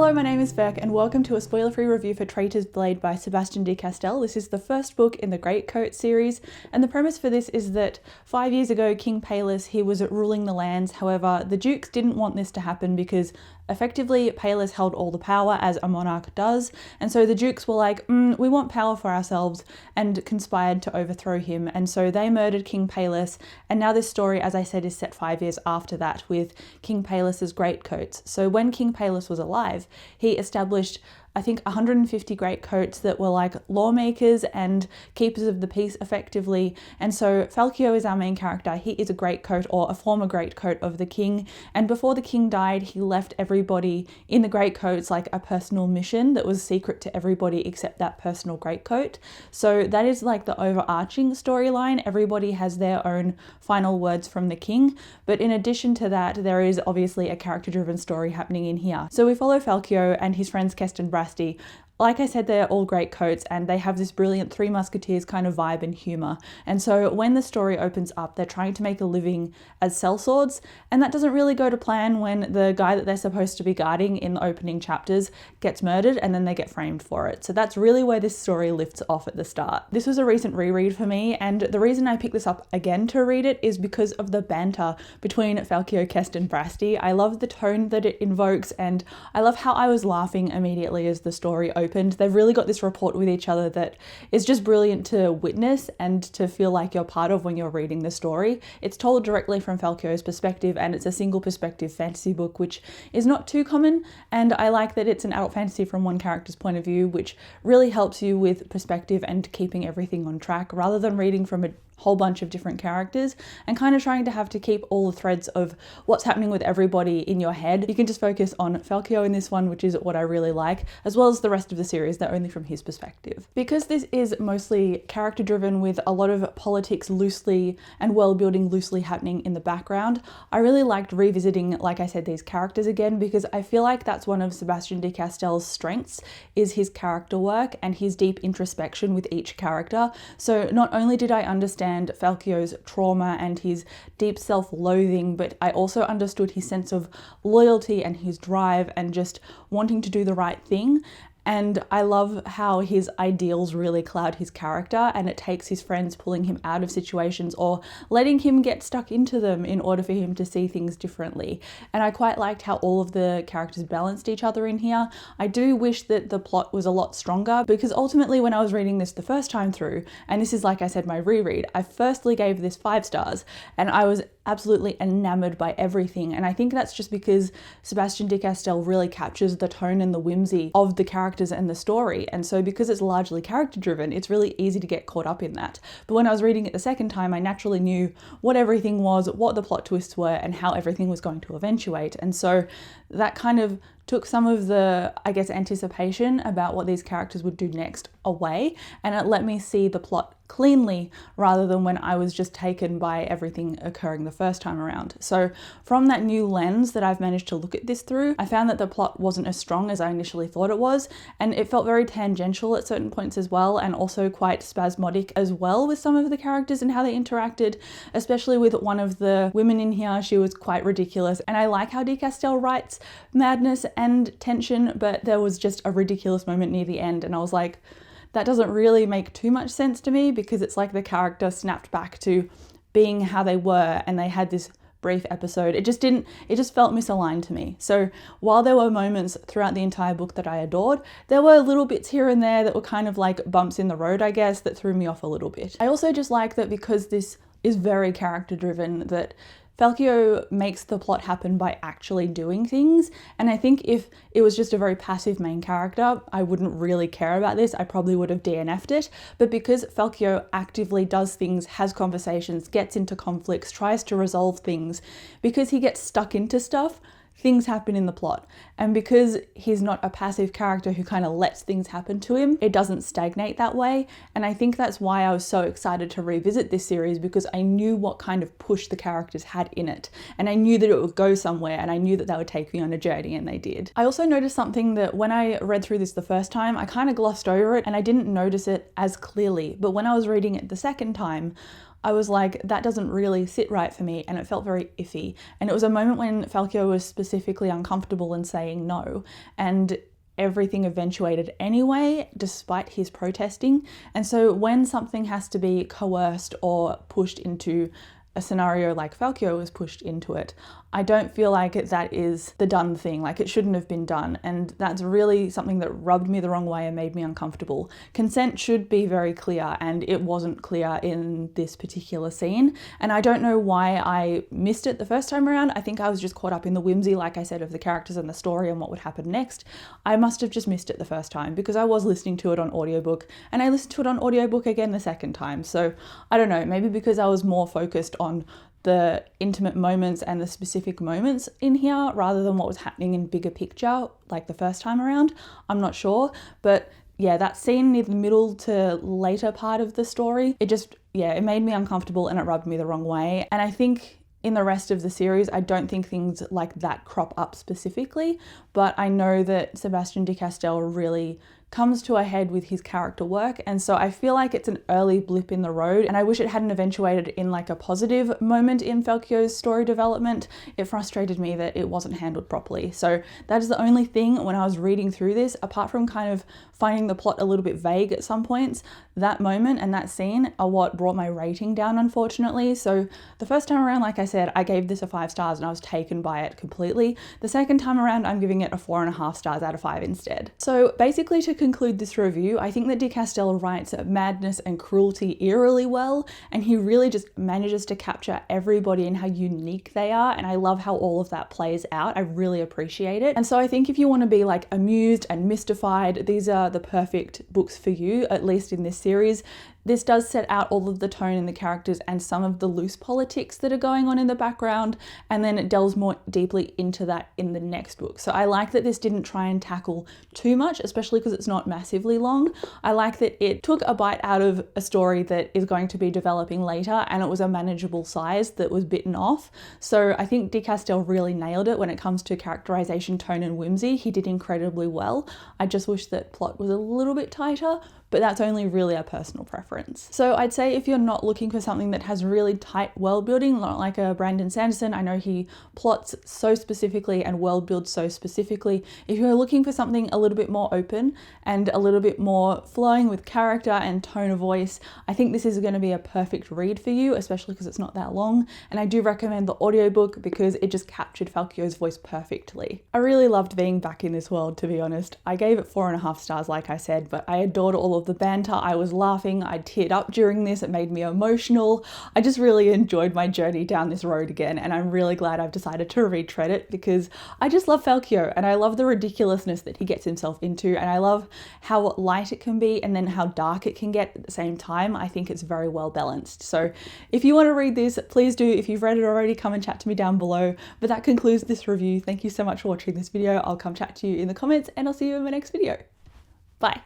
Hello, my name is Beck and welcome to a spoiler-free review for Traitor's Blade by Sebastian de Castell. This is the first book in the Greatcoat series, and the premise for this is that 5 years ago King Paelus, he was ruling the lands. However, the dukes didn't want this to happen because effectively Paelus held all the power as a monarch does, and so the dukes were like, we want power for ourselves, and conspired to overthrow him, and so they murdered King Paelus. And now this story, as I said, is set 5 years after that with King Paelus's greatcoats. So when King Paelus was alive, he established, I think, 150 greatcoats that were like lawmakers and keepers of the peace effectively. And so Falcio is our main character. He is a greatcoat, or a former greatcoat of the king. And before the king died, he left everybody in the greatcoats like a personal mission that was secret to everybody except that personal greatcoat. So that is like the overarching storyline. Everybody has their own final words from the king. But in addition to that, there is obviously a character-driven story happening in here. So we follow Falcio and his friends Kest and Brasti. Like I said, they're all greatcoats and they have this brilliant Three Musketeers kind of vibe and humour. And so when the story opens up, they're trying to make a living as sellswords, and that doesn't really go to plan when the guy that they're supposed to be guarding in the opening chapters gets murdered and then they get framed for it. So that's really where this story lifts off at the start. This was a recent reread for me, and the reason I picked this up again to read it is because of the banter between Falcio, Kest and Brasti. I love the tone that it invokes, and I love how I was laughing immediately as the story opened. They've really got this rapport with each other that is just brilliant to witness and to feel like you're part of when you're reading the story. It's told directly from Falcio's perspective, and it's a single perspective fantasy book, which is not too common, and I like that it's an adult fantasy from one character's point of view, which really helps you with perspective and keeping everything on track, rather than reading from a whole bunch of different characters and kind of trying to have to keep all the threads of what's happening with everybody in your head. You can just focus on Falcio in this one, which is what I really like, as well as the rest of the series. They're only from his perspective. Because this is mostly character driven with a lot of politics loosely and world building loosely happening in the background, I really liked revisiting, like I said, these characters again, because I feel like that's one of Sebastian de Castell's strengths, is his character work and his deep introspection with each character. So not only did I understand Falcio's trauma and his deep self-loathing, but I also understood his sense of loyalty and his drive and just wanting to do the right thing. And I love how his ideals really cloud his character, and it takes his friends pulling him out of situations or letting him get stuck into them in order for him to see things differently. And I quite liked how all of the characters balanced each other in here. I do wish that the plot was a lot stronger, because ultimately when I was reading this the first time through, and this is, like I said, my reread, I firstly gave this 5 stars and I was absolutely enamored by everything. And I think that's just because Sebastian de Castell really captures the tone and the whimsy of the characters and the story. And so because it's largely character driven, it's really easy to get caught up in that. But when I was reading it the second time, I naturally knew what everything was, what the plot twists were, and how everything was going to eventuate. And so that kind of took some of the, I guess, anticipation about what these characters would do next away, and it let me see the plot cleanly rather than when I was just taken by everything occurring the first time around. So from that new lens that I've managed to look at this through, I found that the plot wasn't as strong as I initially thought it was, and it felt very tangential at certain points as well, and also quite spasmodic as well with some of the characters and how they interacted, especially with one of the women in here. She was quite ridiculous, and I like how de Castell writes madness and tension, but there was just a ridiculous moment near the end and I was like, that doesn't really make too much sense to me, because it's like the character snapped back to being how they were and they had this brief episode. It just felt misaligned to me. So while there were moments throughout the entire book that I adored, there were little bits here and there that were kind of like bumps in the road, I guess, that threw me off a little bit. I also just like that because this is very character driven, that Falcio makes the plot happen by actually doing things, and I think if it was just a very passive main character, I wouldn't really care about this. I probably would have DNF'd it, but because Falcio actively does things, has conversations, gets into conflicts, tries to resolve things, because he gets stuck into stuff, things happen in the plot. And because he's not a passive character who kind of lets things happen to him, it doesn't stagnate that way. And I think that's why I was so excited to revisit this series, because I knew what kind of push the characters had in it. And I knew that it would go somewhere, and I knew that they would take me on a journey, and they did. I also noticed something that when I read through this the first time, I kind of glossed over it and I didn't notice it as clearly. But when I was reading it the second time, I was like, that doesn't really sit right for me, and it felt very iffy. And it was a moment when Falkio was specifically uncomfortable in saying no, and everything eventuated anyway, despite his protesting. And so when something has to be coerced or pushed into a scenario like Falkio was pushed into it, I don't feel like that is the done thing, like it shouldn't have been done. And that's really something that rubbed me the wrong way and made me uncomfortable. Consent should be very clear, and it wasn't clear in this particular scene. And I don't know why I missed it the first time around. I think I was just caught up in the whimsy, like I said, of the characters and the story and what would happen next. I must have just missed it the first time because I was listening to it on audiobook, and I listened to it on audiobook again the second time. So I don't know, maybe because I was more focused on the intimate moments and the specific moments in here rather than what was happening in bigger picture like the first time around. I'm not sure, but yeah, that scene near the middle to later part of the story, it made me uncomfortable and it rubbed me the wrong way. And I think in the rest of the series, I don't think things like that crop up specifically, but I know that Sebastian de Castell really comes to a head with his character work, and so I feel like it's an early blip in the road, and I wish it hadn't eventuated in like a positive moment in Falkio's story development. It frustrated me that it wasn't handled properly. So that is the only thing when I was reading through this, apart from kind of finding the plot a little bit vague at some points, that moment and that scene are what brought my rating down, unfortunately. So the first time around, like I said, I gave this a 5 stars and I was taken by it completely. The second time around, I'm giving it a 4.5 stars out of 5 instead. So basically, to conclude this review, I think that de Castell writes madness and cruelty eerily well, and he really just manages to capture everybody and how unique they are, and I love how all of that plays out. I really appreciate it. And so I think if you want to be like amused and mystified, these are the perfect books for you, at least in this series. This does set out all of the tone in the characters and some of the loose politics that are going on in the background, and then it delves more deeply into that in the next book. So I like that this didn't try and tackle too much, especially because it's not massively long. I like that it took a bite out of a story that is going to be developing later, and it was a manageable size that was bitten off. So I think de Castell really nailed it when it comes to characterization, tone, and whimsy. He did incredibly well. I just wish that plot was a little bit tighter, but that's only really a personal preference. So I'd say if you're not looking for something that has really tight world building, not like a Brandon Sanderson, I know he plots so specifically and world builds so specifically. If you're looking for something a little bit more open and a little bit more flowing with character and tone of voice, I think this is going to be a perfect read for you, especially because it's not that long. And I do recommend the audiobook because it just captured Falkio's voice perfectly. I really loved being back in this world, to be honest. I gave it 4.5 stars, like I said, but I adored all of the banter. I was laughing, I teared up during this, it made me emotional. I just really enjoyed my journey down this road again, and I'm really glad I've decided to retread it because I just love Falkio and I love the ridiculousness that he gets himself into, and I love how light it can be and then how dark it can get at the same time. I think it's very well balanced. So if you want to read this, please do. If you've read it already, come and chat to me down below. But that concludes this review. Thank you so much for watching this video. I'll come chat to you in the comments, and I'll see you in my next video. Bye.